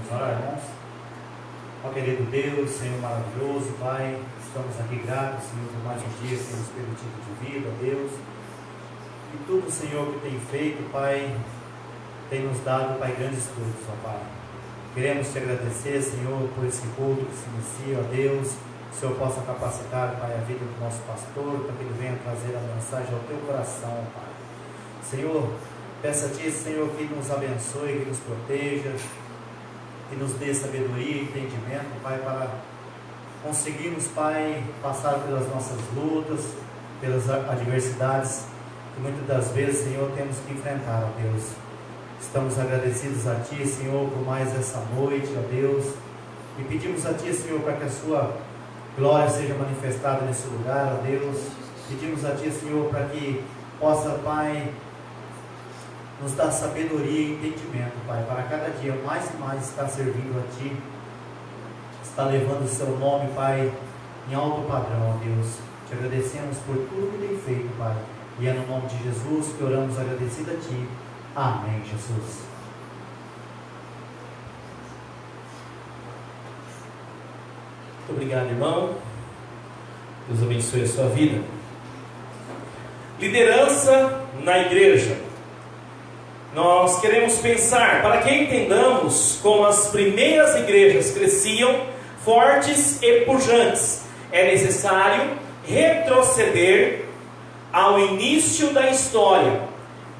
Vamos orar, irmãos? Ó querido Deus, Senhor maravilhoso, Pai, estamos aqui gratos, Senhor, por mais um dia que temos permitido de vida, Deus. E tudo, Senhor, que tem feito, Pai, tem nos dado, Pai, grandes frutos, ó Pai. Queremos te agradecer, Senhor, por esse culto que se inicia, ó Deus. Que o Senhor possa capacitar, Pai, a vida do nosso pastor, para que ele venha trazer a mensagem ao teu coração, ó Pai. Senhor, peço a Ti, Senhor, que nos abençoe, que nos proteja, que nos dê sabedoria e entendimento, Pai, para conseguirmos, Pai, passar pelas nossas lutas, pelas adversidades que muitas das vezes, Senhor, temos que enfrentar, ó Deus. Estamos agradecidos a Ti, Senhor, por mais essa noite, ó Deus, e pedimos a Ti, Senhor, para que a Sua glória seja manifestada nesse lugar, ó Deus. Pedimos a Ti, Senhor, para que possa, Pai, nos dar sabedoria e entendimento, Pai, para cada dia mais e mais estar servindo a Ti, estar levando o Seu nome, Pai, em alto padrão, ó Deus. Te agradecemos por tudo que tem feito, Pai, e é no nome de Jesus que oramos agradecido a Ti. Amém, Jesus. Muito obrigado, irmão. Deus abençoe a sua vida. Liderança na igreja. Nós queremos pensar, para que entendamos como as primeiras igrejas cresciam fortes e pujantes, é necessário retroceder ao início da história.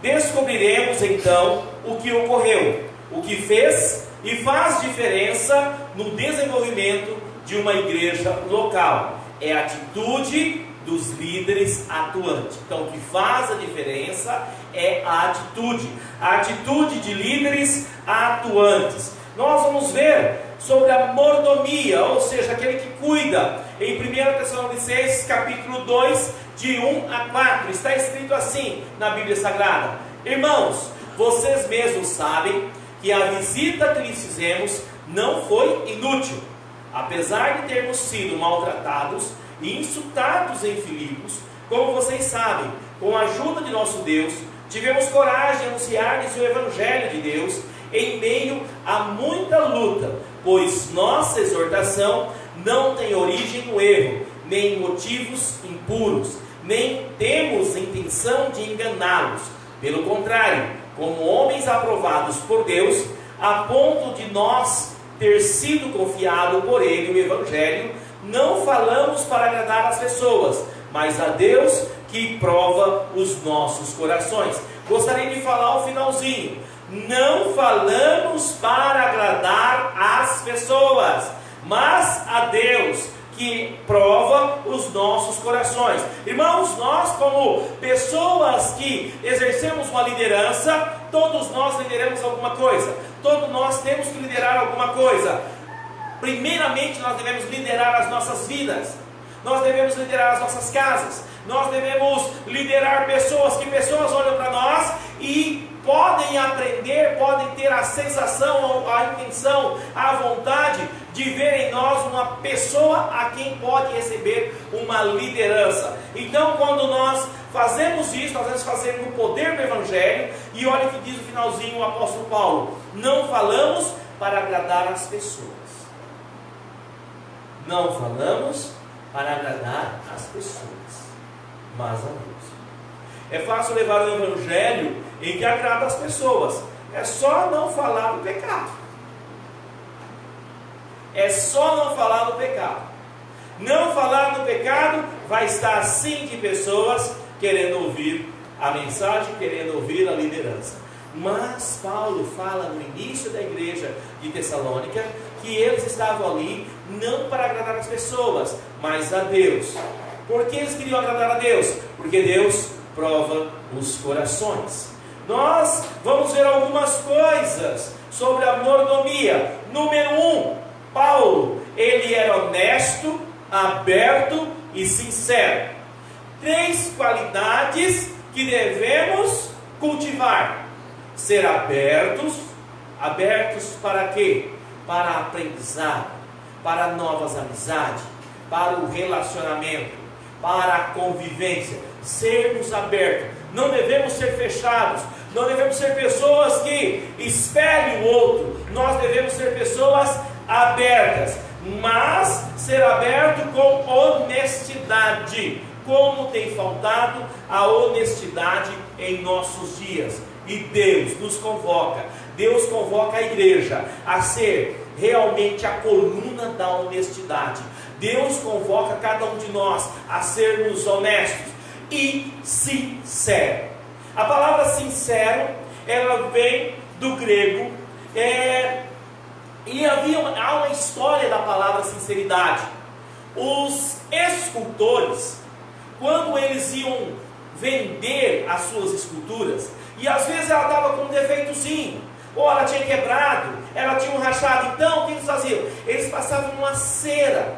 Descobriremos então o que ocorreu, o que fez e faz diferença no desenvolvimento de uma igreja local. É a atitude dos líderes atuantes. Então, o que faz a diferença é a atitude de líderes atuantes. Nós vamos ver sobre a mordomia, ou seja, aquele que cuida. Em 1 Tessalonicenses capítulo 2, de 1 a 4, está escrito assim na Bíblia Sagrada: irmãos, vocês mesmos sabem que a visita que lhes fizemos não foi inútil. Apesar de termos sido maltratados e insultados em Filipos, como vocês sabem, com a ajuda de nosso Deus, tivemos coragem de anunciar-lhes o Evangelho de Deus em meio a muita luta, pois nossa exortação não tem origem no erro, nem em motivos impuros, nem temos intenção de enganá-los. Pelo contrário, como homens aprovados por Deus, a ponto de nós ter sido confiado por Ele o Evangelho, não falamos para agradar as pessoas, mas a Deus que prova os nossos corações. Gostaria de falar o finalzinho: não falamos para agradar as pessoas, mas a Deus que prova os nossos corações. Irmãos, nós como pessoas que exercemos uma liderança, todos nós lideramos alguma coisa, todos nós temos que liderar alguma coisa. Primeiramente, nós devemos liderar as nossas vidas, nós devemos liderar as nossas casas, nós devemos liderar pessoas, que pessoas olham para nós e podem aprender, podem ter a sensação, a intenção, a vontade de ver em nós uma pessoa a quem pode receber uma liderança. Então, quando nós fazemos isso, nós devemos fazer no poder do Evangelho. E olha o que diz o finalzinho o apóstolo Paulo: não falamos para agradar as pessoas. Não falamos para agradar as pessoas, mas a Deus. É fácil levar o Evangelho em que agrada as pessoas. É só não falar do pecado. É só não falar do pecado. Não falar do pecado vai estar sim de pessoas querendo ouvir a mensagem, querendo ouvir a liderança. Mas Paulo fala no início da igreja de Tessalônica que eles estavam ali não para agradar as pessoas, mas a Deus. Por que eles queriam agradar a Deus? Porque Deus prova os corações. Nós vamos ver algumas coisas sobre a mordomia. Número 1, Paulo, ele era honesto, aberto e sincero. 3 qualidades que devemos cultivar: ser abertos para quê? Para aprendizado, para novas amizades, para o relacionamento, para a convivência. Sermos abertos, não devemos ser fechados, não devemos ser pessoas que espelhem o outro, nós devemos ser pessoas pessoas abertas, mas ser aberto com honestidade, como tem faltado a honestidade em nossos dias. E Deus nos convoca, Deus convoca a igreja a ser realmente a coluna da honestidade. Deus convoca cada um de nós a sermos honestos e sinceros. A palavra sincero, ela vem do grego, e há uma história da palavra sinceridade. Os escultores, quando eles iam vender as suas esculturas, e às vezes ela estava com um defeitozinho, ou ela tinha quebrado, ela tinha um rachado, então o que eles faziam? Eles passavam uma cera,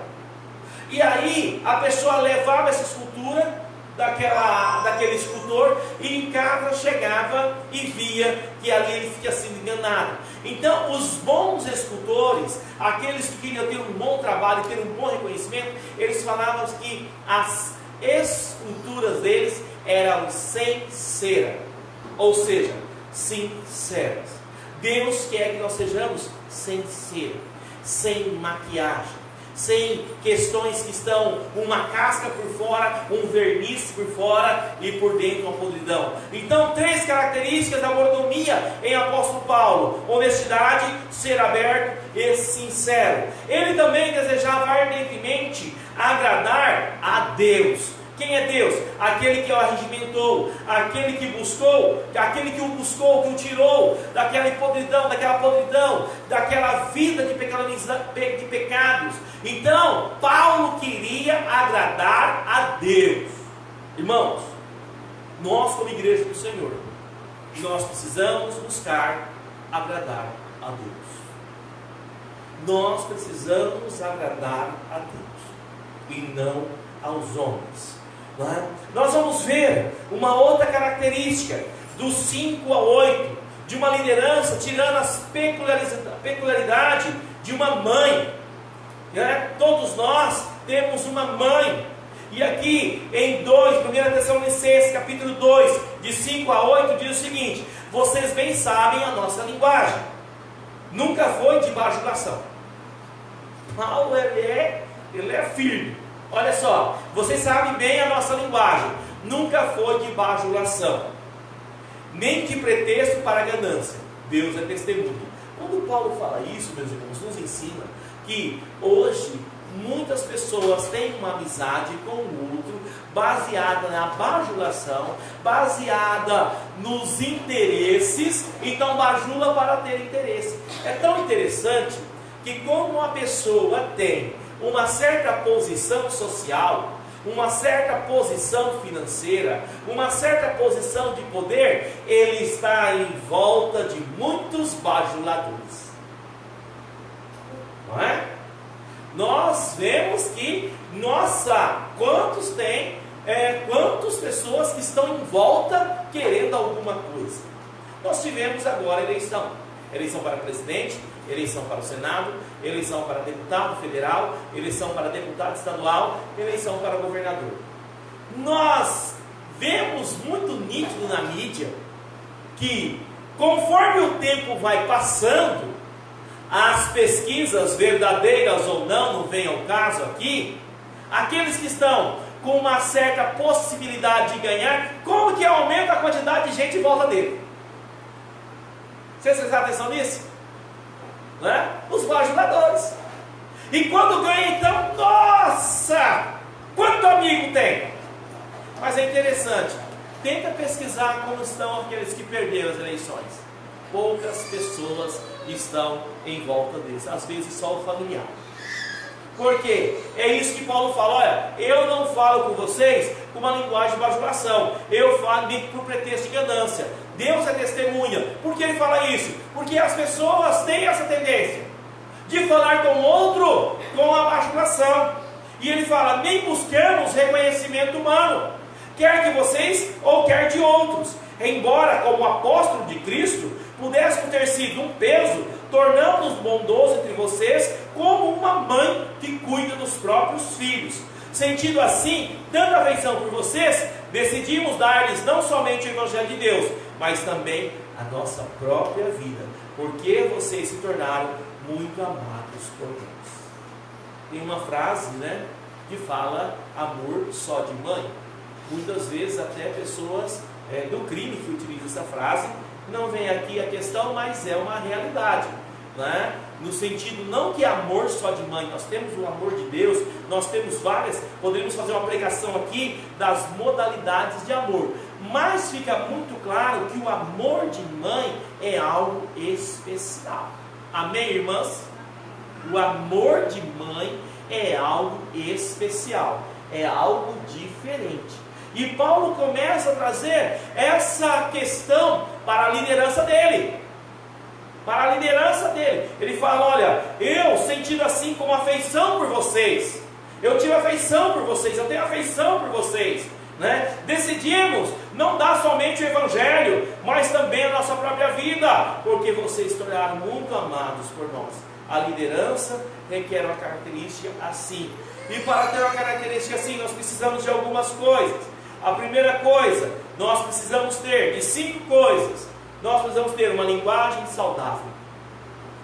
e aí a pessoa levava essa escultura daquele escultor, e em casa chegava e via que ali ele fica sendo enganado. Então os bons escultores, aqueles que queriam ter um bom trabalho, ter um bom reconhecimento, eles falavam que as esculturas deles eram sem cera, ou seja, sinceras. Deus quer que nós sejamos sem cera, sem maquiagem, sem questões que estão uma casca por fora, um verniz por fora e por dentro uma podridão. Então, 3 características da mordomia em apóstolo Paulo: honestidade, ser aberto e sincero. Ele também desejava ardentemente agradar a Deus. Quem é Deus? Aquele que o arregimentou, aquele que buscou, aquele que o buscou, que o tirou daquela podridão, daquela vida de pecados. Então, Paulo queria agradar a Deus. Irmãos, nós como igreja do Senhor, nós precisamos buscar agradar a Deus. Nós precisamos agradar a Deus e não aos homens. Nós vamos ver uma outra característica do 5 a 8 de uma liderança, tirando as peculiaridades de uma mãe. Todos nós temos uma mãe. E aqui em 1 Tessalonicenses capítulo 2, de 5 a 8, diz o seguinte: vocês bem sabem a nossa linguagem, nunca foi de bajulação. Paulo ele é firme. Olha só, vocês sabem bem a nossa linguagem, nunca foi de bajulação, nem de pretexto para ganância. Deus é testemunha. Quando Paulo fala isso, meus irmãos, nos ensina que hoje muitas pessoas têm uma amizade com o outro baseada na bajulação, baseada nos interesses. Então bajula para ter interesse. É tão interessante que como uma pessoa tem uma certa posição social, uma certa posição financeira, uma certa posição de poder, ele está em volta de muitos bajuladores. Não é? Nós vemos que, quantas pessoas que estão em volta querendo alguma coisa. Nós tivemos agora eleição para presidente, eleição para o Senado, eleição para deputado federal, eleição para deputado estadual, eleição para governador. Nós vemos muito nítido na mídia que, conforme o tempo vai passando, as pesquisas verdadeiras ou não vem ao caso aqui, aqueles que estão com uma certa possibilidade de ganhar, como que aumenta a quantidade de gente em volta dele? Vocês prestaram atenção nisso? Não é? Os bajuladores. E quando ganha, então, nossa, quanto amigo tem? Mas é interessante, tenta pesquisar como estão aqueles que perderam as eleições. Poucas pessoas estão em volta deles, às vezes só o familiar. Por quê? É isso que Paulo fala: olha, eu não falo com vocês com uma linguagem de bajulação, eu falo por pretexto de ganância. Deus é testemunha. Por que ele fala isso? Porque as pessoas têm essa tendência de falar com outro com a bajulação. E ele fala: nem buscamos reconhecimento humano, quer de vocês ou quer de outros. Embora, como apóstolo de Cristo, pudéssemos ter sido um peso, tornamos-nos bondosos entre vocês, como uma mãe que cuida dos próprios filhos. Sentindo assim tanta afeição por vocês, decidimos dar-lhes não somente o Evangelho de Deus, mas também a nossa própria vida, porque vocês se tornaram muito amados por Deus. Tem uma frase, né, que fala amor só de mãe. Muitas vezes até pessoas do crime que utilizam essa frase. Não vem aqui a questão, mas é uma realidade, né? No sentido, não que amor só de mãe, nós temos o amor de Deus, nós temos várias, poderíamos fazer uma pregação aqui das modalidades de amor, mas fica muito claro que o amor de mãe é algo especial. Amém, irmãs? O amor de mãe é algo especial, é algo diferente. E Paulo começa a trazer essa questão para a liderança dele. Para a liderança dele. Ele fala, olha, eu sentindo assim como afeição por vocês, eu tive afeição por vocês, eu tenho afeição por vocês, né? Decidimos não dar somente o evangelho, mas também a nossa própria vida, porque vocês se tornaram muito amados por nós. A liderança requer uma característica assim. E para ter uma característica assim, nós precisamos de algumas coisas. A primeira coisa, nós precisamos ter, de 5 coisas, nós precisamos ter uma linguagem saudável.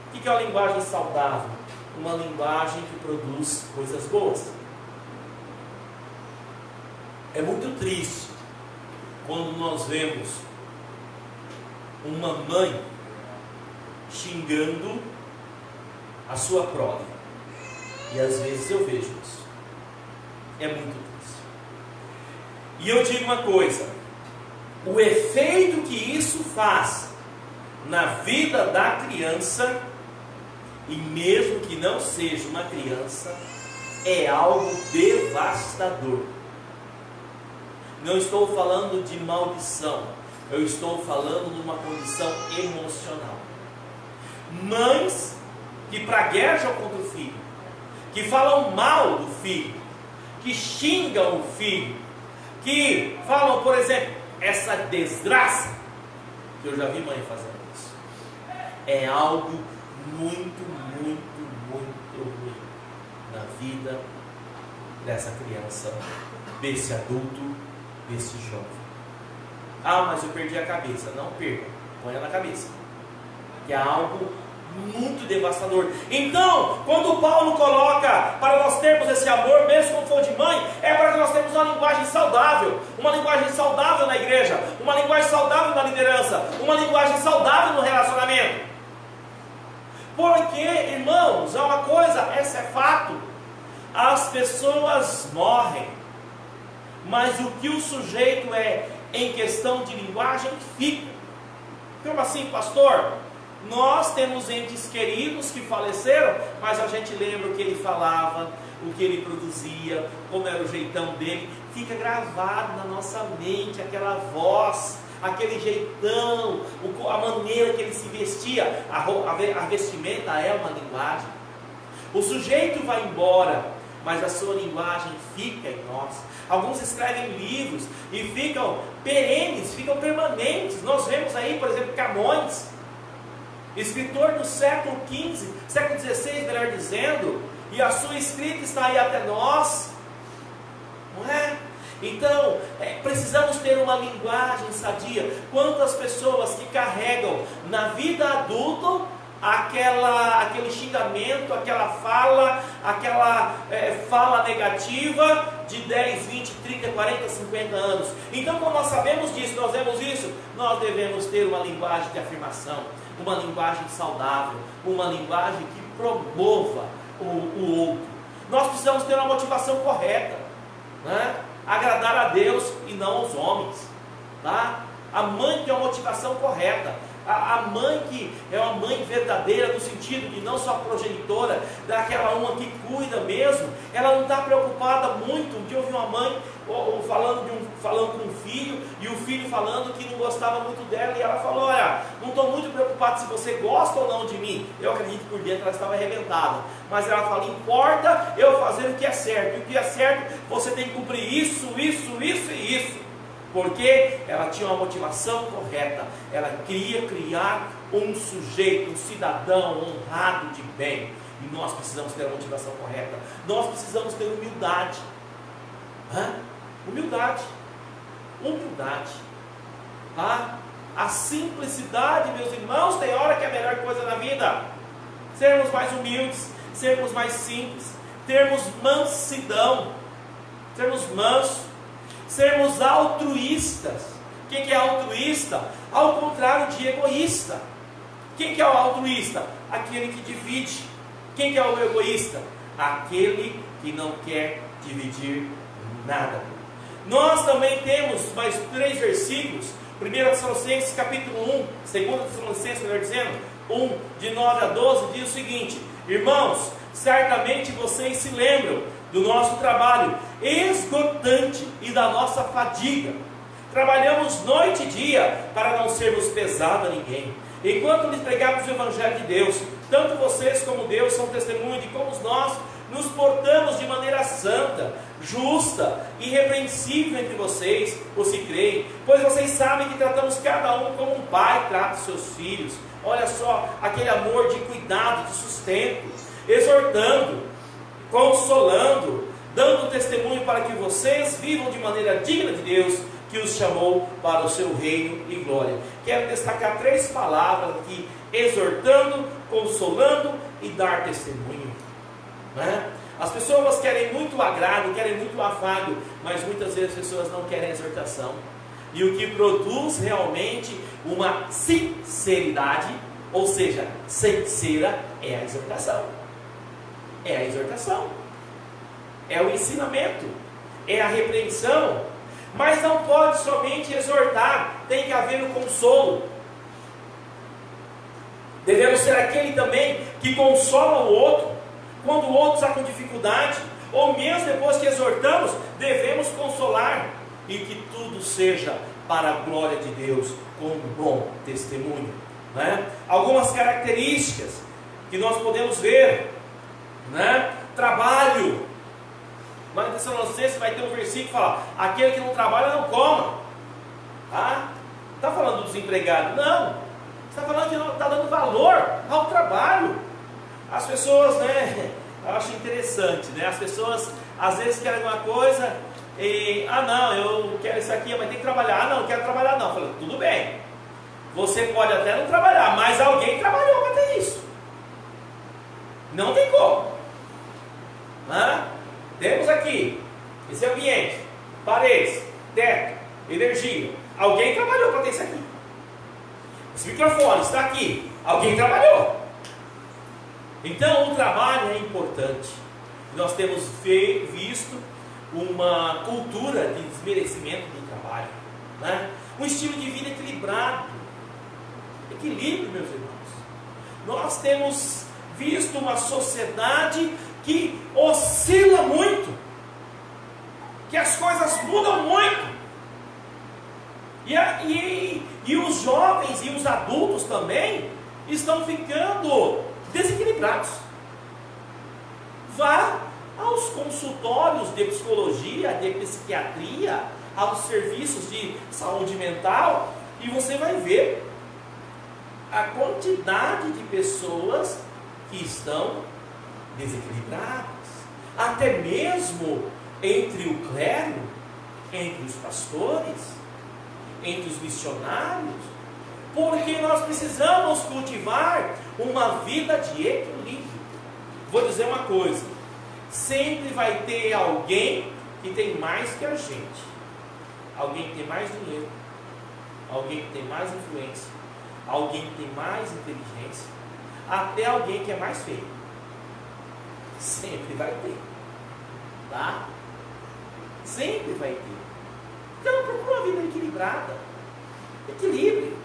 O que é uma linguagem saudável? Uma linguagem que produz coisas boas. É muito triste quando nós vemos uma mãe xingando a sua prole. E às vezes eu vejo isso. É muito triste. E eu digo uma coisa: o efeito que isso faz na vida da criança, e mesmo que não seja uma criança, é algo devastador. Não estou falando de maldição, eu estou falando de uma condição emocional. Mães que praguejam contra o filho, que falam mal do filho, que xingam o filho, que falam, por exemplo, essa desgraça, que eu já vi mãe fazendo isso, é algo muito, muito, muito ruim na vida dessa criança, desse adulto, desse jovem. Ah, mas eu perdi a cabeça. Não perca, ponha na cabeça, que é algo muito devastador. Então, quando Paulo coloca para nós termos esse amor, mesmo como for de mãe, é para que nós tenhamos uma linguagem saudável na igreja, uma linguagem saudável na liderança, uma linguagem saudável no relacionamento. Porque, irmãos, é uma coisa, esse é fato, as pessoas morrem, mas o que o sujeito é em questão de linguagem fica. Como assim, pastor? Nós temos entes queridos que faleceram, mas a gente lembra o que ele falava, o que ele produzia, como era o jeitão dele. Fica gravado na nossa mente aquela voz, aquele jeitão, a maneira que ele se vestia. A vestimenta é uma linguagem. O sujeito vai embora, mas a sua linguagem fica em nós. Alguns escrevem livros e ficam perenes, ficam permanentes. Nós vemos aí, por exemplo, Camões, escritor do século XV, século XVI, melhor dizendo, e a sua escrita está aí até nós, não é? Então, precisamos ter uma linguagem sadia. Quantas pessoas que carregam na vida adulta aquele xingamento, aquela fala negativa de 10, 20, 30, 40, 50 anos. Então, quando nós sabemos disso, nós vemos isso, nós devemos ter uma linguagem de afirmação, uma linguagem saudável, uma linguagem que promova o outro. Nós precisamos ter uma motivação correta, né? Agradar a Deus e não aos homens, tá? A mãe tem uma motivação correta, a mãe que é uma mãe verdadeira, no sentido de não só progenitora, daquela uma que cuida mesmo, ela não está preocupada muito. Um dia eu ouvi uma mãe falando com um filho, e o filho falando que não gostava muito dela, e ela falou: olha, não estou muito preocupado se você gosta ou não de mim. Eu acredito que por dentro ela estava arrebentada, mas ela fala: importa eu fazer o que é certo, e o que é certo você tem que cumprir isso e isso, porque ela tinha uma motivação correta. Ela queria criar um sujeito, um cidadão honrado de bem, e nós precisamos ter a motivação correta. Nós precisamos ter humildade. Humildade, tá? A simplicidade, meus irmãos, tem hora que é a melhor coisa na vida. sermos mais humildes, sermos mais simples, termos mansidão, sermos mansos, sermos altruístas. Quem que é altruísta? Ao contrário de egoísta. Quem que é o altruísta? Aquele que divide. Quem que é o egoísta? Aquele que não quer dividir nada. Nós também temos mais 3 versículos. 1 Tessalonicenses capítulo 1, 2 Tessalonicenses, melhor dizendo, 1, de 9 a 12, diz o seguinte: irmãos, certamente vocês se lembram do nosso trabalho esgotante e da nossa fadiga. Trabalhamos noite e dia para não sermos pesados a ninguém. Enquanto lhes pregamos o Evangelho de Deus, tanto vocês como Deus são testemunhas de como nós nos portamos de maneira santa, justa e irrepreensível entre vocês, os que creem, pois vocês sabem que tratamos cada um como um pai trata seus filhos. Olha só, aquele amor de cuidado, de sustento, exortando, consolando, dando testemunho para que vocês vivam de maneira digna de Deus, que os chamou para o seu reino e glória. Quero destacar 3 palavras aqui: exortando, consolando e dar testemunho. Né? As pessoas querem muito agrado, querem muito afago, mas muitas vezes as pessoas não querem exortação. E o que produz realmente uma sinceridade, ou seja, sincera, é a exortação. É a exortação, é o ensinamento, é a repreensão. Mas não pode somente exortar, tem que haver o consolo. Devemos ser aquele também que consola o outro, quando o outro está com dificuldade, ou mesmo depois que exortamos, devemos consolar, e que tudo seja para a glória de Deus, com um bom testemunho. Né? Algumas características que nós podemos ver, né? Trabalho. Mas em Tessalonicenses vai ter um versículo que fala: aquele que não trabalha não coma. Tá? Está falando do desempregado? Não. Está falando que não está dando valor ao trabalho. As pessoas, né? Eu acho interessante, né? As pessoas às vezes querem alguma coisa e não, eu quero isso aqui, mas tem que trabalhar. Não, não quero trabalhar não. Eu falo, tudo bem. Você pode até não trabalhar, mas alguém trabalhou para ter isso. Não tem como. Né? Temos aqui esse ambiente, paredes, teto, energia. Alguém trabalhou para ter isso aqui. Esse microfone está aqui. Alguém trabalhou. Então o trabalho é importante. Nós temos visto uma cultura de desmerecimento do trabalho, né? Um estilo de vida equilibrado. Equilíbrio, meus irmãos. Nós temos visto uma sociedade que oscila muito, que as coisas mudam muito, e os jovens e os adultos também estão ficando desequilibrados. Vá aos consultórios de psicologia, de psiquiatria, aos serviços de saúde mental, e você vai ver a quantidade de pessoas que estão desequilibradas, até mesmo entre o clero, entre os pastores, entre os missionários, porque nós precisamos cultivar uma vida de equilíbrio. Vou dizer uma coisa: sempre vai ter alguém que tem mais que a gente, alguém que tem mais dinheiro, alguém que tem mais influência, alguém que tem mais inteligência, até alguém que é mais feio. Sempre vai ter, tá? Sempre vai ter. Então procura uma vida equilibrada, equilíbrio,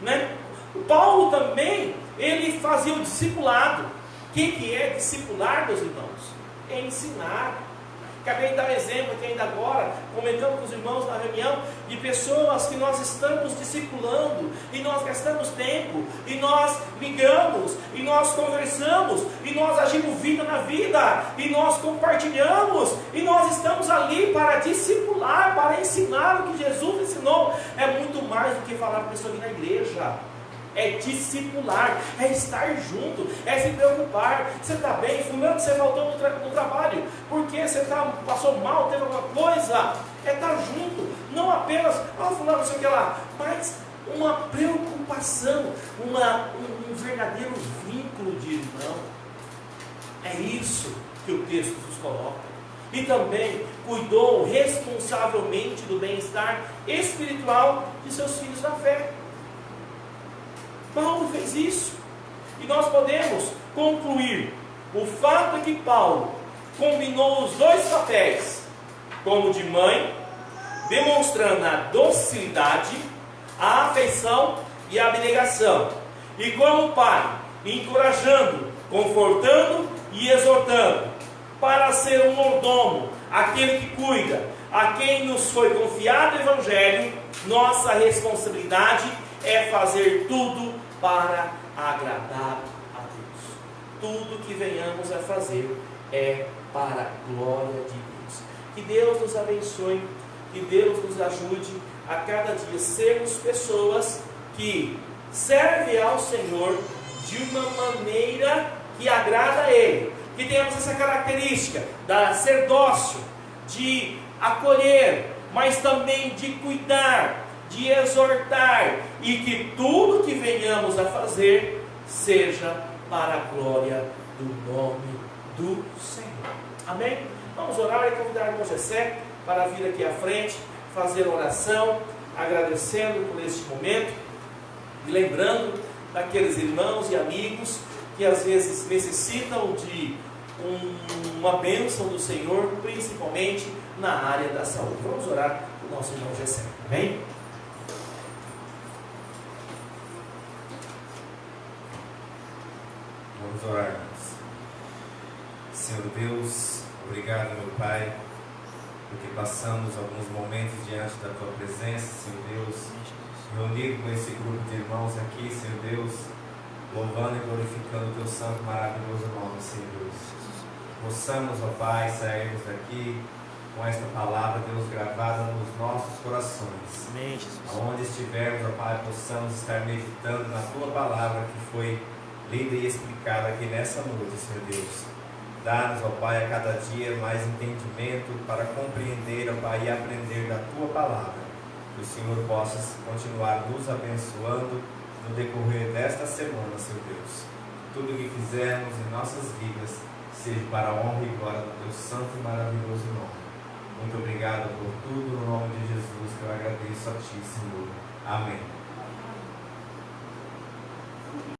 né? O Paulo também, ele fazia o discipulado. O que é discipular, meus irmãos? É ensinar. Acabei de dar um exemplo aqui ainda agora, comentando com os irmãos na reunião, de pessoas que nós estamos discipulando, e nós gastamos tempo, e nós ligamos, e nós conversamos, e nós agimos vida na vida, e nós compartilhamos, e nós estamos ali para discipular, para ensinar o que Jesus ensinou. É muito mais do que falar para a pessoa vir na igreja. É discipular, é estar junto, é se preocupar. Você está bem? Fulano, você faltou no trabalho, porque você passou mal, teve alguma coisa? É estar junto, não apenas, fulano, não sei o que lá, mas uma preocupação, um verdadeiro vínculo iludir, não. É isso que o texto nos coloca. E também cuidou responsavelmente do bem-estar espiritual de seus filhos na fé. Paulo fez isso. E nós podemos concluir: o fato é que Paulo combinou os dois papéis, como de mãe, demonstrando a docilidade, a afeição e a abnegação, e como pai, encorajando, confortando e exortando, para ser um mordomo, aquele que cuida, a quem nos foi confiado o Evangelho. Nossa responsabilidade é fazer tudo para agradar a Deus. Tudo que venhamos a fazer é para a glória de Deus. Que Deus nos abençoe, que Deus nos ajude a cada dia sermos pessoas que servem ao Senhor de uma maneira que agrada a Ele. Que tenhamos essa característica de ser dócil, de acolher, mas também de cuidar, de exortar, e que tudo que venhamos a fazer seja para a glória do nome do Senhor. Amém? Vamos orar e convidar o irmão Gessé para vir aqui à frente, fazer oração, agradecendo por este momento e lembrando daqueles irmãos e amigos que às vezes necessitam de uma bênção do Senhor, principalmente na área da saúde. Vamos orar para o nosso irmão Gessé. Amém? Vamos orar, irmãos. Senhor Deus, obrigado, meu Pai, porque passamos alguns momentos diante da Tua presença, Senhor Deus, reunido com esse grupo de irmãos aqui, Senhor Deus, louvando e glorificando o Teu santo e maravilhoso nome, Senhor Deus. Possamos, ó Pai, sairmos daqui com esta palavra, Deus, gravada nos nossos corações. Amém, Jesus. Aonde estivermos, ó Pai, possamos estar meditando na Tua palavra que foi lida e explicada aqui nessa noite, Senhor Deus. Dá-nos, ó Pai, a cada dia mais entendimento para compreender, ó Pai, e aprender da Tua palavra. Que o Senhor possa continuar nos abençoando no decorrer desta semana, Senhor Deus. Tudo o que fizermos em nossas vidas seja para a honra e glória do Teu santo e maravilhoso nome. Muito obrigado por tudo, no nome de Jesus, que eu agradeço a Ti, Senhor. Amém.